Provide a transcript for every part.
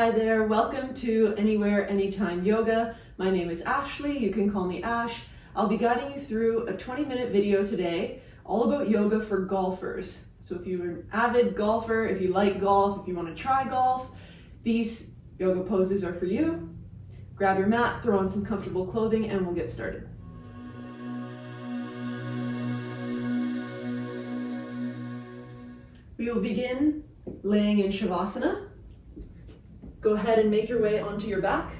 Hi there, welcome to Anywhere, Anytime Yoga. My name is Ashley, you can call me Ash. I'll be guiding you through a 20-minute video today, all about yoga for golfers. So if you're an avid golfer, if you like golf, if you want to try golf, these yoga poses are for you. Grab your mat, throw on some comfortable clothing, and we'll get started. We will begin laying in Shavasana. Go ahead and make your way onto your back.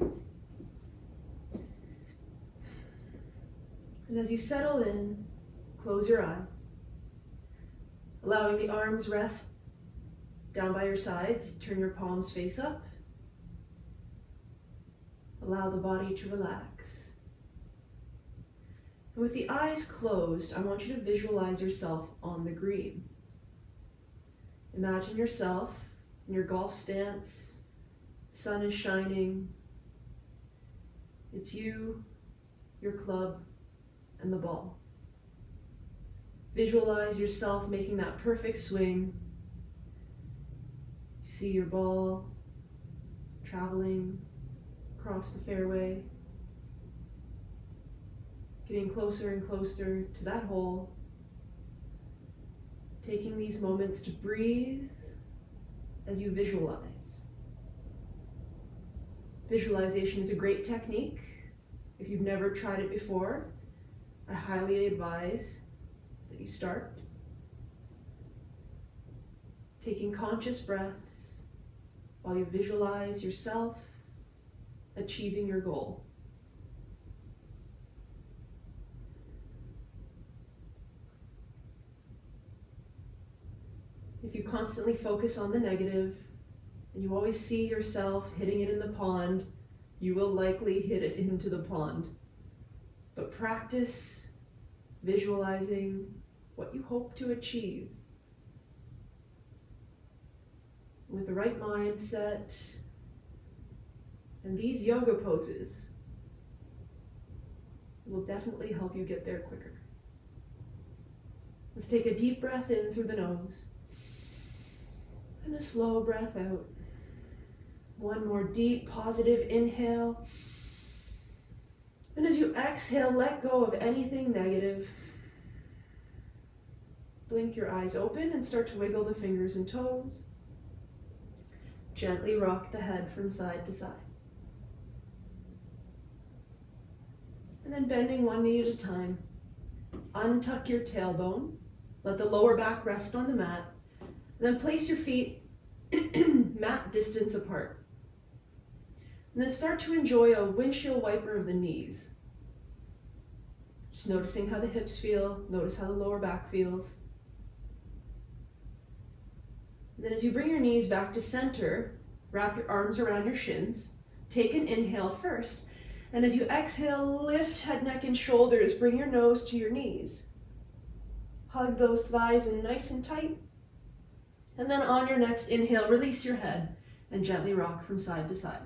And as you settle in, close your eyes, allowing the arms rest down by your sides. Turn your palms face up. Allow the body to relax. And with the eyes closed, I want you to visualize yourself on the green. Imagine yourself in your golf stance, the sun is shining. It's you, your club, and the ball. Visualize yourself making that perfect swing. See your ball traveling across the fairway, getting closer and closer to that hole. Taking these moments to breathe as you visualize. Visualization is a great technique. If you've never tried it before, I highly advise that you start. Taking conscious breaths while you visualize yourself achieving your goal. If you constantly focus on the negative and you always see yourself hitting it in the pond, you will likely hit it into the pond. But practice visualizing what you hope to achieve. With the right mindset and these yoga poses will definitely help you get there quicker. Let's take a deep breath in through the nose. And a slow breath out. One more deep, positive inhale. And as you exhale, let go of anything negative. Blink your eyes open and start to wiggle the fingers and toes. Gently rock the head from side to side. And then bending one knee at a time. Untuck your tailbone. Let the lower back rest on the mat. Then place your feet mat distance apart. And then start to enjoy a windshield wiper of the knees. Just noticing how the hips feel, notice how the lower back feels. And then as you bring your knees back to center, wrap your arms around your shins. Take an inhale first. And as you exhale, lift head, neck, and shoulders. Bring your nose to your knees. Hug those thighs in nice and tight. And then on your next inhale, release your head and gently rock from side to side.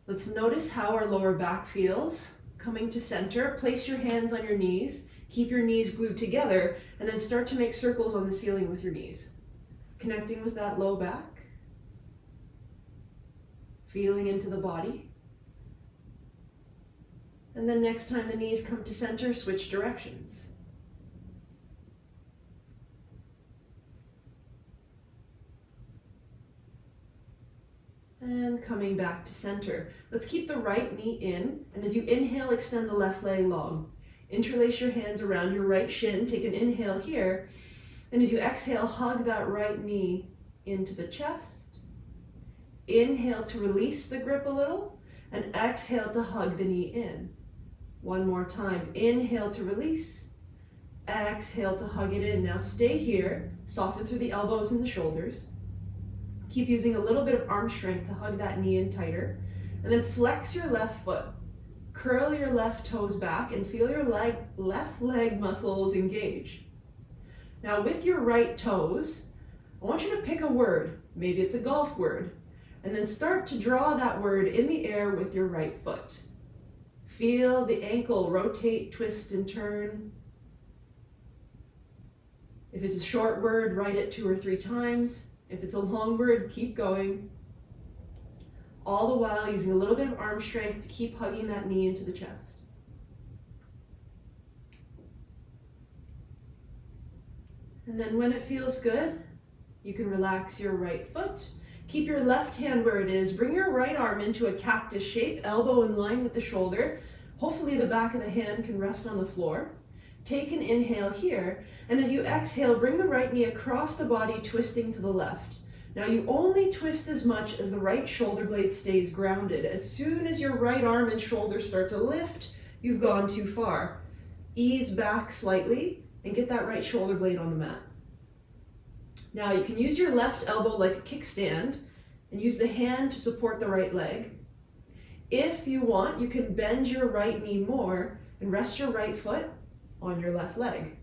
Let's notice how our lower back feels. Coming to center, place your hands on your knees, keep your knees glued together, and then start to make circles on the ceiling with your knees. Connecting with that low back. Feeling into the body. And then next time the knees come to center, switch directions. And coming back to center. Let's keep the right knee in, and as you inhale, extend the left leg long. Interlace your hands around your right shin, take an inhale here, and as you exhale, hug that right knee into the chest. Inhale to release the grip a little, and exhale to hug the knee in. One more time, inhale to release, exhale to hug it in. Now stay here, soften through the elbows and the shoulders. Keep using a little bit of arm strength to hug that knee in tighter. And then flex your left foot. Curl your left toes back and feel your left leg muscles engage. Now with your right toes, I want you to pick a word. Maybe it's a golf word. And then start to draw that word in the air with your right foot. Feel the ankle rotate, twist, and turn. If it's a short word, write it 2 or 3 times. If it's a long word, keep going. All the while using a little bit of arm strength to keep hugging that knee into the chest. And then when it feels good, you can relax your right foot. Keep your left hand where it is. Bring your right arm into a cactus shape, elbow in line with the shoulder. Hopefully the back of the hand can rest on the floor. Take an inhale here, and as you exhale, bring the right knee across the body, twisting to the left. Now you only twist as much as the right shoulder blade stays grounded. As soon as your right arm and shoulder start to lift, you've gone too far. Ease back slightly and get that right shoulder blade on the mat. Now you can use your left elbow like a kickstand and use the hand to support the right leg. If you want, you can bend your right knee more and rest your right foot on your left leg.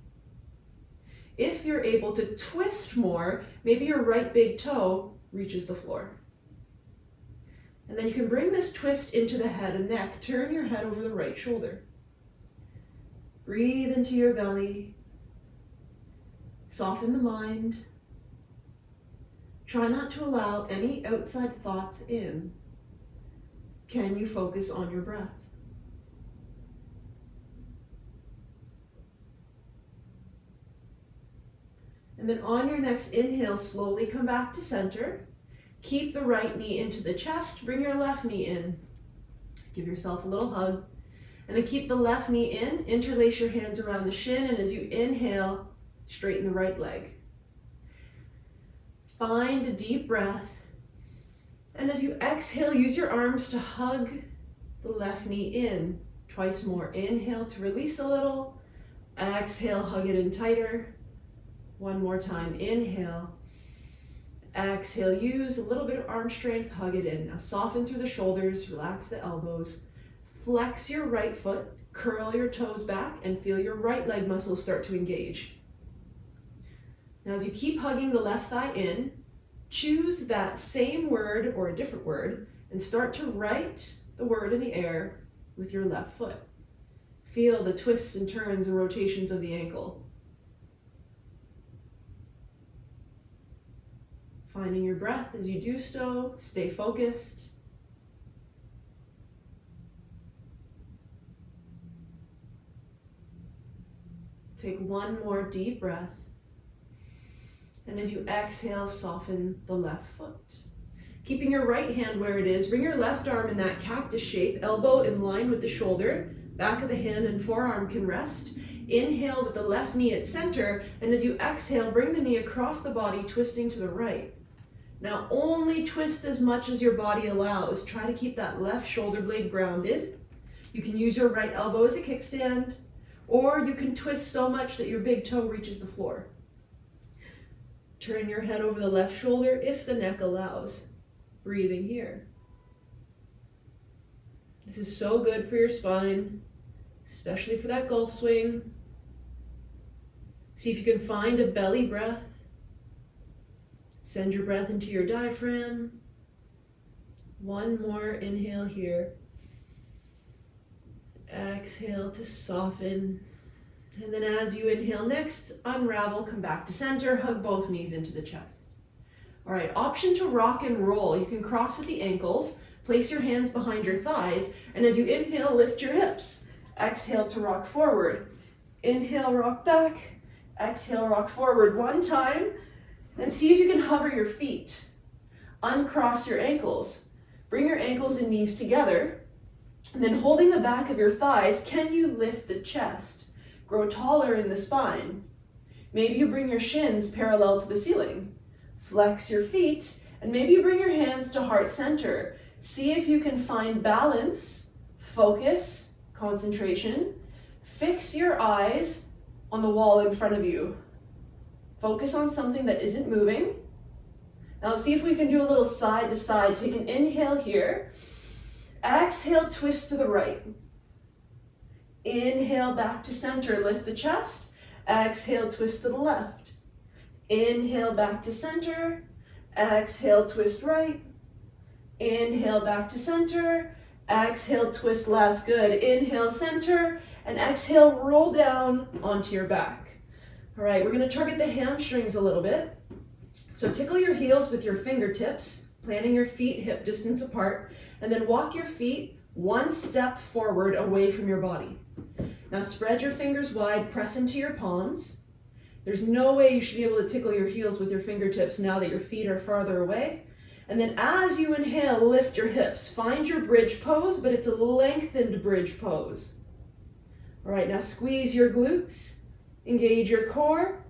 If you're able to twist more, maybe your right big toe reaches the floor. And then you can bring this twist into the head and neck. Turn your head over the right shoulder. Breathe into your belly. Soften the mind. Try not to allow any outside thoughts in. Can you focus on your breath? And then on your next inhale, slowly come back to center. Keep the right knee into the chest. Bring your left knee in. Give yourself a little hug. And then keep the left knee in. Interlace your hands around the shin. And as you inhale, straighten the right leg. Find a deep breath. And as you exhale, use your arms to hug the left knee in. Twice more. Inhale to release a little. Exhale, hug it in tighter. One more time. Inhale. Exhale. Use a little bit of arm strength. Hug it in. Now soften through the shoulders. Relax the elbows. Flex your right foot. Curl your toes back and feel your right leg muscles start to engage. Now as you keep hugging the left thigh in, choose that same word or a different word and start to write the word in the air with your left foot. Feel the twists and turns and rotations of the ankle. Finding your breath as you do so, stay focused. Take one more deep breath. And as you exhale, soften the left foot. Keeping your right hand where it is, bring your left arm in that cactus shape, elbow in line with the shoulder, back of the hand and forearm can rest. Inhale with the left knee at center, and as you exhale, bring the knee across the body, twisting to the right. Now only twist as much as your body allows. Try to keep that left shoulder blade grounded. You can use your right elbow as a kickstand, or you can twist so much that your big toe reaches the floor. Turn your head over the left shoulder if the neck allows. Breathing here. This is so good for your spine, especially for that golf swing. See if you can find a belly breath. Send your breath into your diaphragm. One more inhale here. Exhale to soften. And then as you inhale next, unravel, come back to center, hug both knees into the chest. All right, option to rock and roll. You can cross at the ankles, place your hands behind your thighs, and as you inhale, lift your hips. Exhale to rock forward. Inhale, rock back. Exhale, rock forward one time, and see if you can hover your feet. Uncross your ankles. Bring your ankles and knees together, and then holding the back of your thighs, can you lift the chest? Grow taller in the spine. Maybe you bring your shins parallel to the ceiling. Flex your feet, and maybe you bring your hands to heart center. See if you can find balance, focus, concentration. Fix your eyes on the wall in front of you. Focus on something that isn't moving. Now let's see if we can do a little side to side. Take an inhale here. Exhale, twist to the right. Inhale, back to center, lift the chest. Exhale, twist to the left. Inhale, back to center. Exhale, twist right. Inhale, back to center. Exhale, twist left. Good. Inhale, center. And exhale, roll down onto your back. All right, we're gonna target the hamstrings a little bit. So tickle your heels with your fingertips, planting your feet hip distance apart, and then walk your feet one step forward away from your body. Now spread your fingers wide, press into your palms. There's no way you should be able to tickle your heels with your fingertips now that your feet are farther away. And then as you inhale, lift your hips. Find your bridge pose, but it's a lengthened bridge pose. All right, now squeeze your glutes, engage your core,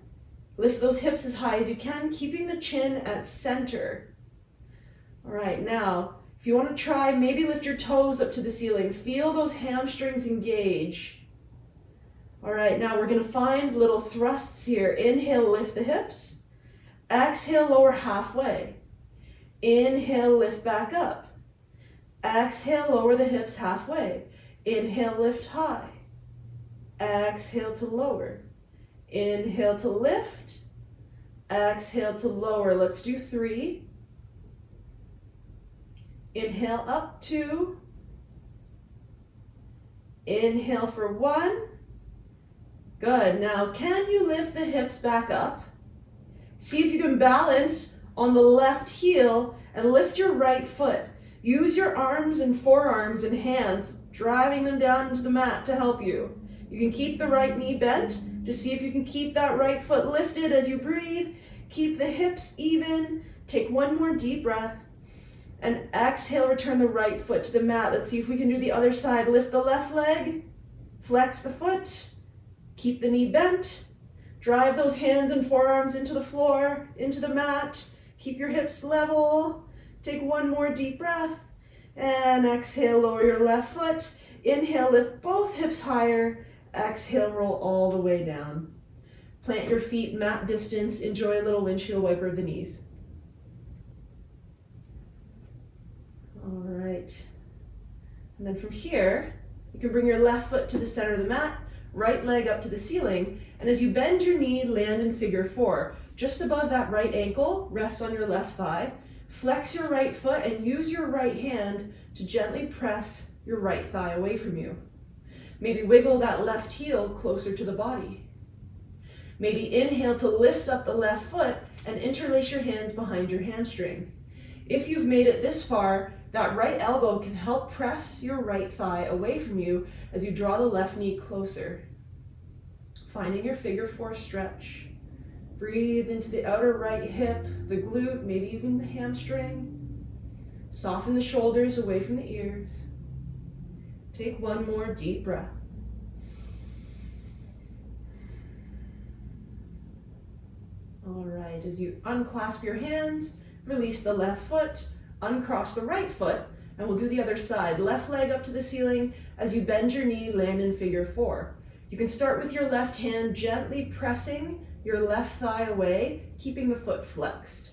lift those hips as high as you can, keeping the chin at center. All right, now, if you want to try, maybe lift your toes up to the ceiling. Feel those hamstrings engage. All right, now we're going to find little thrusts here. Inhale, lift the hips. Exhale, lower halfway. Inhale, lift back up. Exhale, lower the hips halfway. Inhale, lift high. Exhale to lower. Inhale to lift. Exhale to lower. Let's do 3. Inhale up 2. Inhale for 1. Good. Now, can you lift the hips back up? See if you can balance on the left heel and lift your right foot. Use your arms and forearms and hands, driving them down into the mat to help you. You can keep the right knee bent. Just see if you can keep that right foot lifted as you breathe. Keep the hips even. Take one more deep breath. And exhale, return the right foot to the mat. Let's see if we can do the other side. Lift the left leg. Flex the foot. Keep the knee bent. Drive those hands and forearms into the floor, into the mat. Keep your hips level. Take one more deep breath. And exhale, lower your left foot. Inhale, lift both hips higher. Exhale, roll all the way down. Plant your feet mat distance. Enjoy a little windshield wiper of the knees. All right. And then from here, you can bring your left foot to the center of the mat, right leg up to the ceiling, and as you bend your knee, land in figure 4. Just above that right ankle, rest on your left thigh. Flex your right foot and use your right hand to gently press your right thigh away from you. Maybe wiggle that left heel closer to the body. Maybe inhale to lift up the left foot and interlace your hands behind your hamstring. If you've made it this far, that right elbow can help press your right thigh away from you as you draw the left knee closer. Finding your figure 4 stretch. Breathe into the outer right hip, the glute, maybe even the hamstring. Soften the shoulders away from the ears. Take one more deep breath. All right, as you unclasp your hands, release the left foot, uncross the right foot, and we'll do the other side. Left leg up to the ceiling. As you bend your knee, land in figure 4. You can start with your left hand gently pressing your left thigh away, keeping the foot flexed.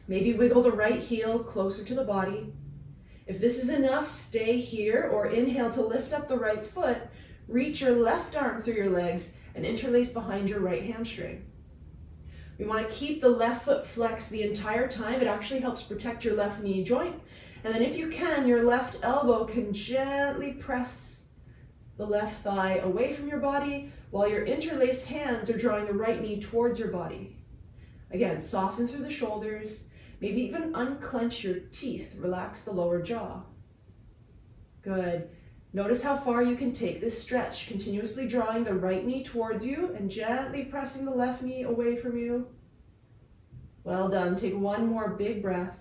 Maybe wiggle the right heel closer to the body. If this is enough, stay here or inhale to lift up the right foot, reach your left arm through your legs and interlace behind your right hamstring. We want to keep the left foot flexed the entire time. It actually helps protect your left knee joint. And then if you can, your left elbow can gently press the left thigh away from your body while your interlaced hands are drawing the right knee towards your body. Again, soften through the shoulders, maybe even unclench your teeth, relax the lower jaw. Good. Notice how far you can take this stretch, continuously drawing the right knee towards you and gently pressing the left knee away from you. Well done. Take one more big breath.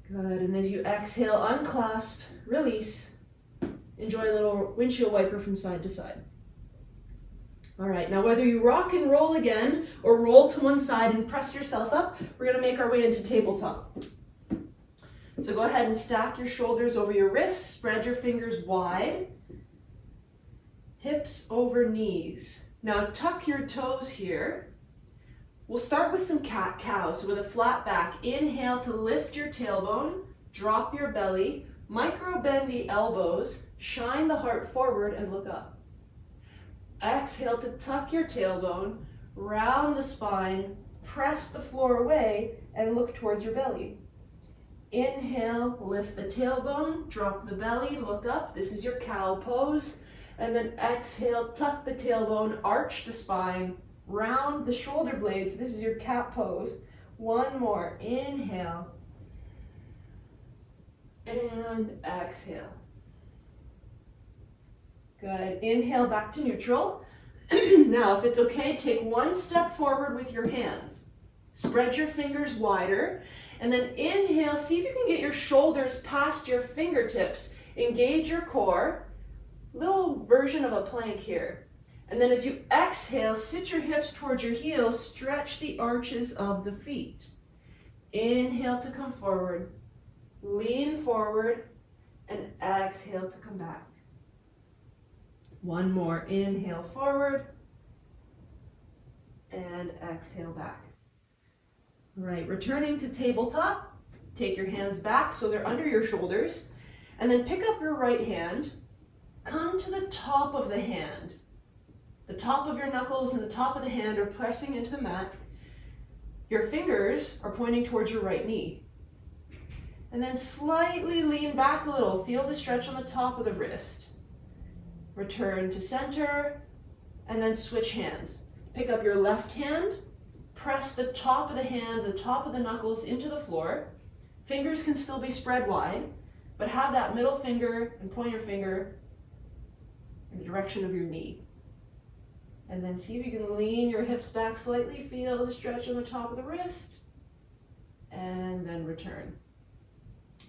Good. And as you exhale, unclasp, release. Enjoy a little windshield wiper from side to side. All right, now whether you rock and roll again or roll to one side and press yourself up, we're going to make our way into tabletop. So go ahead and stack your shoulders over your wrists, spread your fingers wide, hips over knees. Now tuck your toes here. We'll start with some cat-cow. So with a flat back, inhale to lift your tailbone, drop your belly, micro bend the elbows, shine the heart forward and look up. Exhale to tuck your tailbone, round the spine, press the floor away and look towards your belly. Inhale, lift the tailbone, drop the belly, look up. This is your cow pose. And then exhale, tuck the tailbone, arch the spine, round the shoulder blades. This is your cat pose. One more. Inhale. And exhale. Good. Inhale back to neutral. Now, if it's okay, take one step forward with your hands. Spread your fingers wider. And then inhale. See if you can get your shoulders past your fingertips. Engage your core. Little version of a plank here. And then as you exhale, sit your hips towards your heels. Stretch the arches of the feet. Inhale to come forward. Lean forward. And exhale to come back. One more. Inhale forward. And exhale back. All right, returning to tabletop. Take your hands back so they're under your shoulders. And then pick up your right hand. Come to the top of the hand. The top of your knuckles and the top of the hand are pressing into the mat. Your fingers are pointing towards your right knee. And then slightly lean back a little. Feel the stretch on the top of the wrist. Return to center, and then switch hands. Pick up your left hand, press the top of the hand, the top of the knuckles into the floor. Fingers can still be spread wide, but have that middle finger and pointer finger in the direction of your knee. And then see if you can lean your hips back slightly, feel the stretch on the top of the wrist, and then return.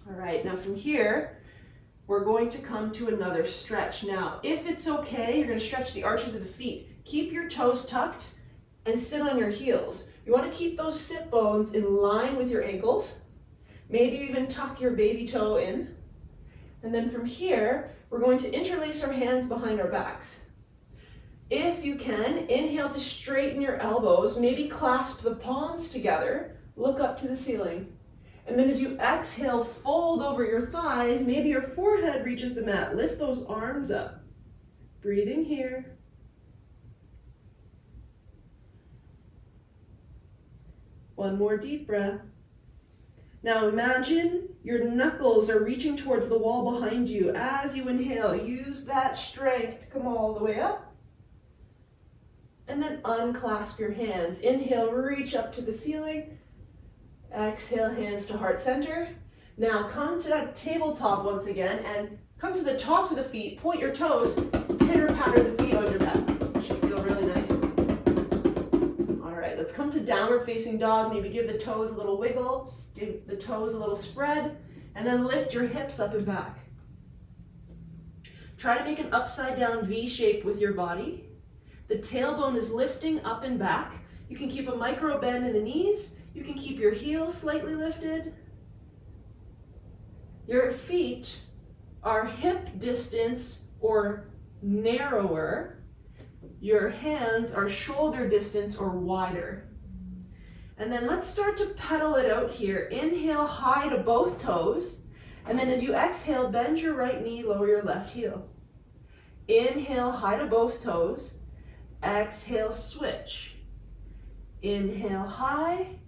All right, now from here, we're going to come to another stretch. Now, if it's okay, you're going to stretch the arches of the feet. Keep your toes tucked and sit on your heels. You want to keep those sit bones in line with your ankles. Maybe even tuck your baby toe in. And then from here, we're going to interlace our hands behind our backs. If you can, inhale to straighten your elbows. Maybe clasp the palms together. Look up to the ceiling. And then as you exhale, fold over your thighs. Maybe your forehead reaches the mat. Lift those arms up. Breathing here. One more deep breath. Now imagine your knuckles are reaching towards the wall behind you. As you inhale, use that strength to come all the way up. And then unclasp your hands. Inhale, reach up to the ceiling. Exhale, hands to heart center. Now come to that tabletop once again and come to the tops of the feet. Point your toes, pitter patter the feet on your mat. That should feel really nice. All right, let's come to downward facing dog. Maybe give the toes a little wiggle, give the toes a little spread, and then lift your hips up and back. Try to make an upside down V shape with your body. The tailbone is lifting up and back. You can keep a micro bend in the knees. You can keep your heels slightly lifted. Your feet are hip distance or narrower. Your hands are shoulder distance or wider. And then let's start to pedal it out here. Inhale high to both toes. And then as you exhale, bend your right knee, lower your left heel. Inhale high to both toes. Exhale, switch. Inhale high.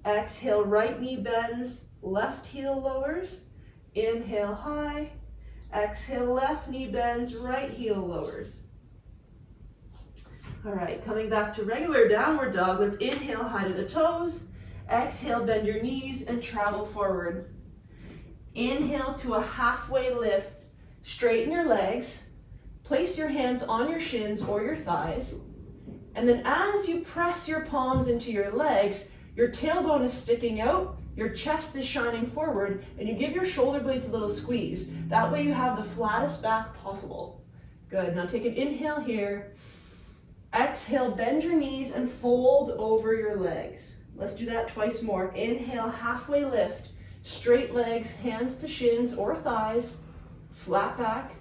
Exhale, right knee bends, left heel lowers. Inhale high. Exhale, left knee bends, right heel lowers. All right, coming back to regular downward dog. Let's inhale high to the toes. Exhale, bend your knees and travel forward. Inhale to a halfway lift. Straighten your legs. Place your hands on your shins or your thighs. And then as you press your palms into your legs, your tailbone is sticking out, your chest is shining forward, and you give your shoulder blades a little squeeze. That way you have the flattest back possible. Good, now take an inhale here. Exhale, bend your knees and fold over your legs. Let's do that twice more. Inhale, halfway lift. Straight legs, hands to shins or thighs. Flat back.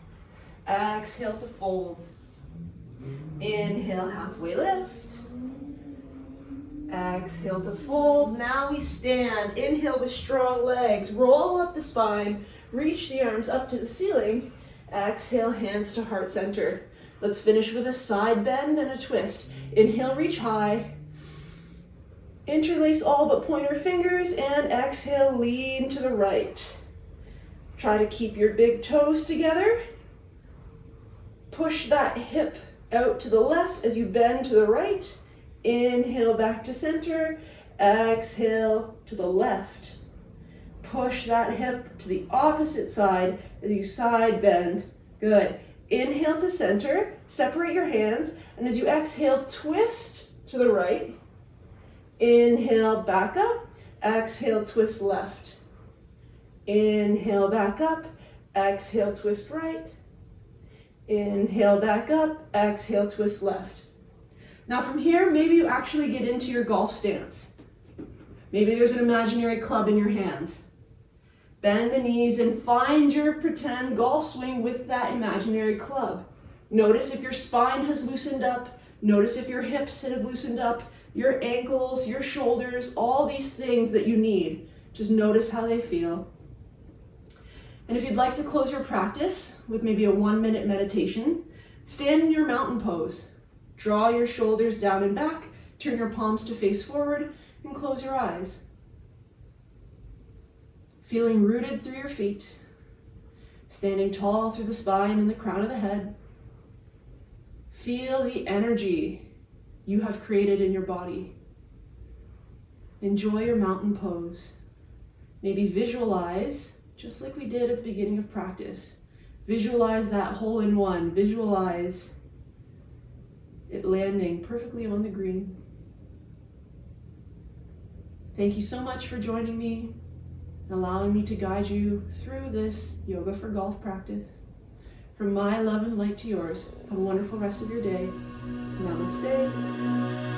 Exhale to fold. Inhale, halfway lift. Exhale to fold. Now we stand. Inhale with strong legs. Roll up the spine. Reach the arms up to the ceiling. Exhale, hands to heart center. Let's finish with a side bend and a twist. Inhale, reach high. Interlace all but pointer fingers and exhale, lean to the right. Try to keep your big toes together. Push that hip out to the left as you bend to the right. Inhale back to center. Exhale to the left. Push that hip to the opposite side as you side bend. Good. Inhale to center. Separate your hands. And as you exhale, twist to the right. Inhale, back up. Exhale, twist left. Inhale, back up. Exhale, twist right. Inhale, back up. Exhale, twist left. Now from here, maybe you actually get into your golf stance. Maybe there's an imaginary club in your hands. Bend the knees and find your pretend golf swing with that imaginary club. Notice if your spine has loosened up. Notice if your hips have loosened up, your ankles, your shoulders, all these things that you need. Just notice how they feel. And if you'd like to close your practice with maybe a 1-minute meditation, stand in your mountain pose. Draw your shoulders down and back, turn your palms to face forward, and close your eyes. Feeling rooted through your feet, standing tall through the spine and the crown of the head. Feel the energy you have created in your body. Enjoy your mountain pose. Maybe visualize, just like we did at the beginning of practice, visualize that hole in one. Visualize it landing perfectly on the green. Thank you so much for joining me, allowing me to guide you through this yoga for golf practice. From my love and light to yours, have a wonderful rest of your day. Namaste.